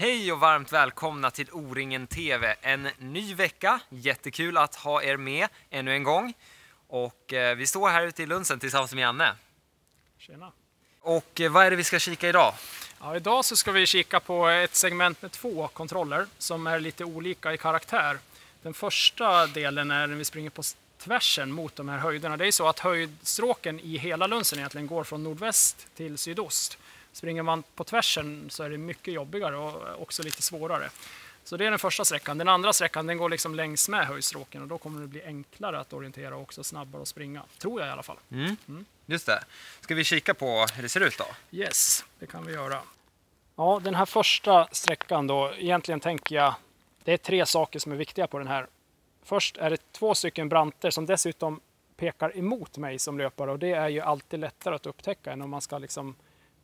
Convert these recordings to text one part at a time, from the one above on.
Hej och varmt välkomna till O-ringen TV. En ny vecka, jättekul att ha er med ännu en gång. Och vi står här ute i Lunsen tillsammans med Janne. Tjena. Och vad är det vi ska kika idag? Ja, idag så ska vi kika på ett segment med 2 kontroller som är lite olika i karaktär. Den första delen är när vi springer på tvärsen mot de här höjderna. Det är så att höjdstråken i hela Lunsen egentligen går från nordväst till sydost. Springer man på tvärsen så är det mycket jobbigare och också lite svårare. Så det är den första sträckan. Den andra sträckan den går liksom längs med höjdstråken och då kommer det bli enklare att orientera och också snabbare att springa. Tror jag i alla fall. Just det. Ska vi kika på hur det ser ut då? Yes, det kan vi göra. Ja, den här första sträckan då, egentligen tänker jag, det är 3 saker som är viktiga på den här. Först är det 2 stycken branter som dessutom pekar emot mig som löpare och det är ju alltid lättare att upptäcka än om man ska liksom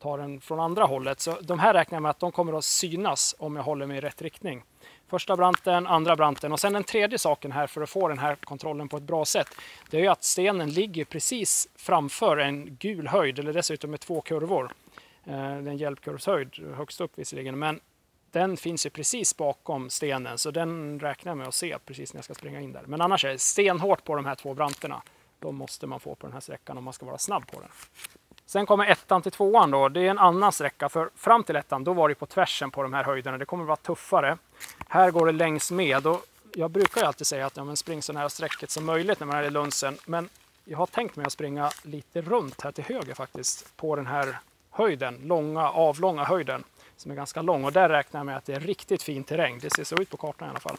ta den från andra hållet. Så de här räknar jag med att de kommer att synas om jag håller mig i rätt riktning. Första branten, andra branten och sen den tredje saken här för att få den här kontrollen på ett bra sätt. Det är ju att stenen ligger precis framför en gul höjd eller dessutom med 2 kurvor. Den hjälpkurvshöjd högst upp visserligen, men den finns ju precis bakom stenen så den räknar jag med att se precis när jag ska springa in där. Men annars är det stenhårt på de här 2 branterna. De måste man få på den här sträckan om man ska vara snabb på den. Sen kommer 1:an till 2:an då, det är en annan sträcka för fram till 1:an då var det på tvärsen på de här höjderna, det kommer att vara tuffare. Här går det längs med och jag brukar ju alltid säga att spring så nära sträcket som möjligt när man är i Lunsen, men jag har tänkt mig att springa lite runt här till höger faktiskt på den här höjden, avlånga höjden som är ganska lång och där räknar jag med att det är riktigt fin terräng, det ser så ut på kartan i alla fall,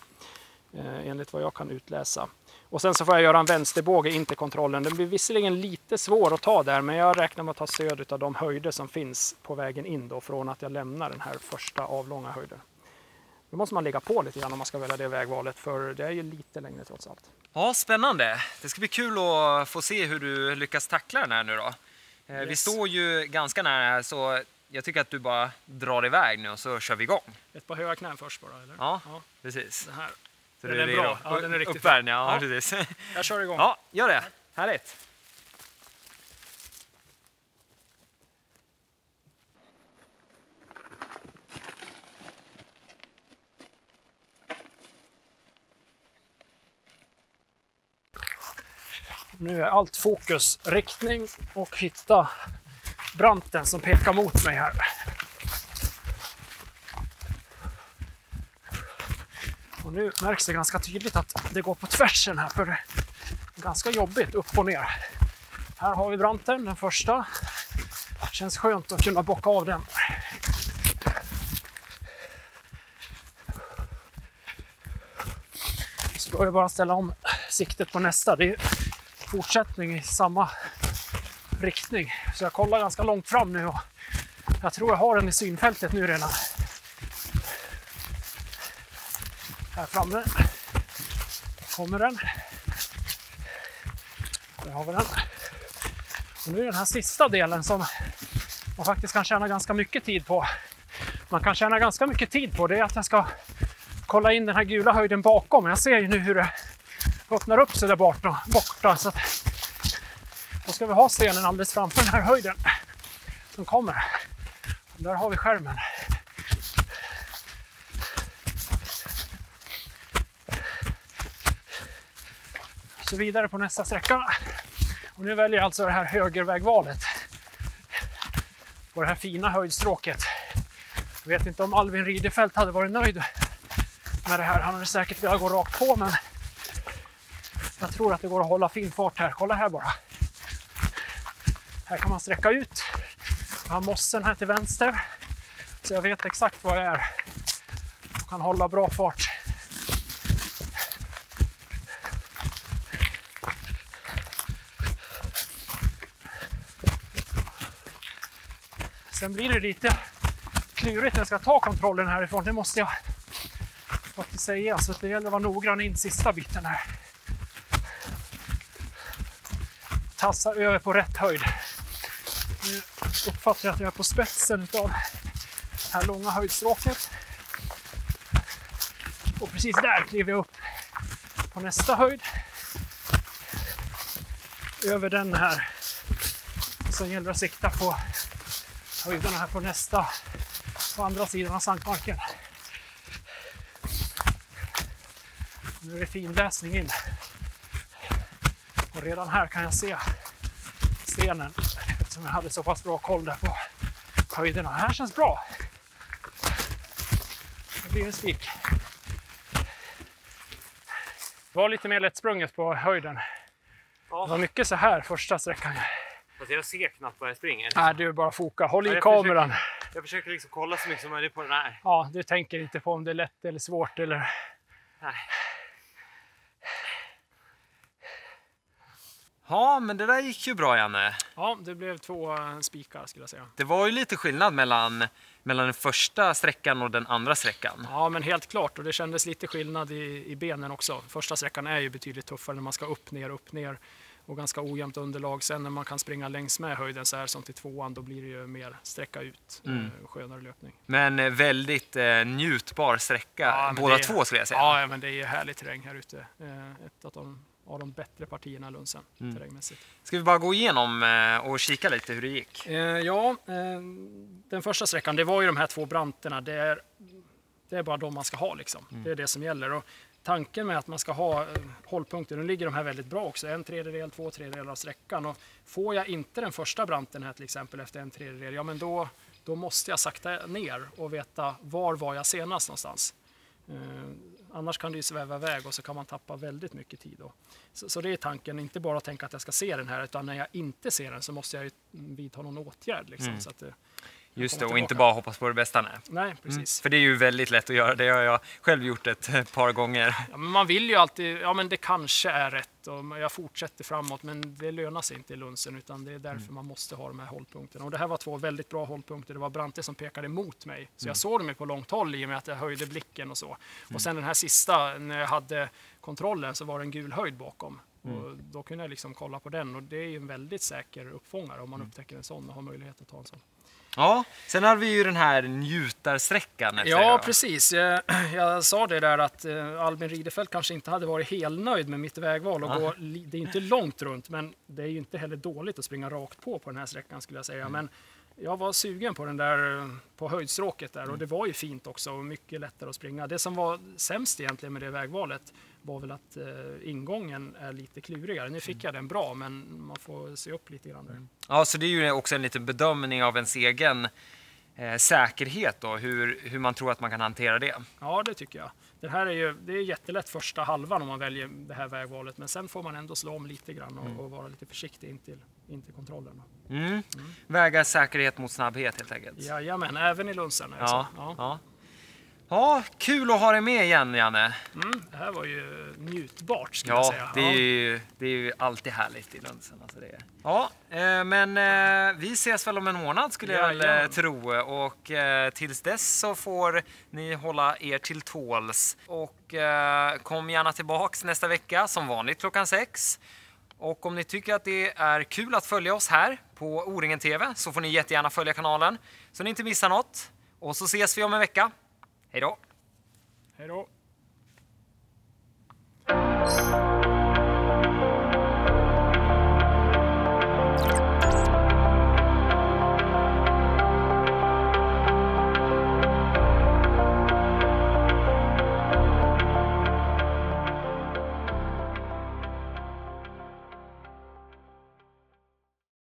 enligt vad jag kan utläsa. Och sen så får jag göra en vänsterbåge in till kontrollen. Den blir visserligen lite svår att ta där men jag räknar med att ta stöd av de höjder som finns på vägen in då från att jag lämnar den här första avlånga höjden. Då måste man ligga på lite grann om man ska välja det vägvalet för det är ju lite längre trots allt. Ja, spännande. Det ska bli kul att få se hur du lyckas tackla den här nu då. Yes. Vi står ju ganska nära här så jag tycker att du bara drar iväg nu och så kör vi igång. Ett par höga knän först bara, eller? Ja. Precis. Det här. Så den är bra. Ja, den är riktigt uppvärmning, ja, precis. Jag kör igång. Ja, gör det. Härligt. Nu är allt fokus riktning och hitta branten som pekar mot mig här. Och nu märks det ganska tydligt att det går på tvärsen här för det är ganska jobbigt upp och ner. Här har vi branten, den första. Känns skönt att kunna bocka av den. Så då är det bara att ställa om siktet på nästa. Det är fortsättning i samma riktning. Så jag kollar ganska långt fram nu och jag tror jag har den i synfältet nu redan. Här framme kommer den. Där har vi den. Och nu är den här sista delen som man faktiskt kan tjäna ganska mycket tid på. Man kan tjäna ganska mycket tid på det är att jag ska kolla in den här gula höjden bakom. Jag ser ju nu hur det öppnar upp sig där borta. Så att då ska vi ha stenen alldeles framför den här höjden som kommer. Och där har vi skärmen. Så vidare på nästa sträcka. Och nu väljer jag alltså det här högervägvalet på det här fina höjdstråket. Jag vet inte om Alvin Ridefelt hade varit nöjd med det här. Han hade säkert velat gå rakt på men jag tror att det går att hålla fin fart här. Kolla här bara. Här kan man sträcka ut. Jag har mossen här till vänster så jag vet exakt vad jag är och kan hålla bra fart. Sen blir det lite klurigt när jag ska ta kontrollen härifrån. Det måste jag faktiskt säga. Så det gäller att vara noggrann in sista biten här. Tassa över på rätt höjd. Nu uppfattar jag att jag är på spetsen av det här långa höjdstråket. Och precis där kliver jag upp på nästa höjd. Över den här. Så gäller det att sikta på höjderna här på nästa, på andra sidan av sankmarken. Nu är det fin läsning in. Och redan här kan jag se stenen eftersom jag hade så pass bra koll där på höjderna. Det här känns bra. Det blir en spik. Det var lite mer lättsprunget på höjden. Ja. Det var mycket så här första sträckan. Fast jag ser knappt vad jag springer. Nej, du bara foka. Håll i kameran. Jag försöker liksom kolla så mycket som möjligt på den här. Ja, du tänker inte på om det är lätt eller svårt eller... Nej. Ja, men det där gick ju bra, Janne. Ja, det blev 2 spikar skulle jag säga. Det var ju lite skillnad mellan den första sträckan och den andra sträckan. Ja, men helt klart. Och det kändes lite skillnad i benen också. Första sträckan är ju betydligt tuffare när man ska upp, ner. Och ganska ojämnt underlag. Sen när man kan springa längs med höjden så här som till 2:an, då blir det ju mer sträcka ut. Skönare löpning. Men väldigt njutbar sträcka, båda två skulle jag säga. Ja, men det är ju härlig terräng här ute. Ett av de bättre partierna i Lunsen, terrängmässigt. Ska vi bara gå igenom och kika lite hur det gick? Den första sträckan, det var ju de här 2 branterna. Det är bara de man ska ha liksom. Det är det som gäller. Och tanken med att man ska ha hållpunkter, nu ligger de här väldigt bra också. 1/3, 2/3 av sträckan. Och får jag inte den första branten här till exempel efter 1/3, ja men då måste jag sakta ner och veta var jag senast någonstans. Annars kan det ju sväva iväg och så kan man tappa väldigt mycket tid då. Så det är tanken, inte bara tänka att jag ska se den här, utan när jag inte ser den så måste jag ju vidta någon åtgärd liksom, så att just det, och inte bara hoppas på det bästa. Nej, precis. För det är ju väldigt lätt att göra, det har jag själv gjort ett par gånger. Ja, men man vill ju alltid, ja men det kanske är rätt och jag fortsätter framåt, men det lönar sig inte i Lunsen, utan det är därför man måste ha de här hållpunkterna. Och det här var 2 väldigt bra hållpunkter, det var branter som pekade mot mig. Så jag såg dem på långt håll i och med att jag höjde blicken och så. Och sen den här sista, när jag hade kontrollen så var det en gul höjd bakom. Och då kunde jag liksom kolla på den, och det är ju en väldigt säker uppfångare om man upptäcker en sån och har möjlighet att ta en sån. Ja, sen hade vi ju den här njutarsträckan. Ja, precis. Jag sa det där att Albin Ridefelt kanske inte hade varit helt nöjd med mitt vägval. Och det är inte långt runt, men det är ju inte heller dåligt att springa rakt på den här sträckan skulle jag säga. Men jag var sugen på den där på höjdstråket där, och det var ju fint också och mycket lättare att springa. Det som var sämst egentligen med det vägvalet var väl att ingången är lite klurigare. Nu fick jag den bra, men man får se upp lite grann där. Ja, så det är ju också en liten bedömning av ens egen säkerhet då, hur man tror att man kan hantera det. Ja, det tycker jag. Det är jättelätt första halvan om man väljer det här vägvalet, men sen får man ändå slå om lite grann och vara lite försiktig in till kontrollen. Väga säkerhet mot snabbhet helt enkelt. Jajamän, även i Lunsen. Ja, kul att ha dig med igen, Janne. Det här var ju njutbart skulle jag säga. Det är ju alltid härligt i Lunsen. Alltså det. Ja, men vi ses väl om en månad skulle jag väl tro. Och tills dess så får ni hålla er till tåls. Och kom gärna tillbaks nästa vecka som vanligt klockan 6. Och om ni tycker att det är kul att följa oss här på O-ringen TV så får ni jättegärna följa kanalen så ni inte missar något. Och så ses vi om en vecka. Hej då! Hej då!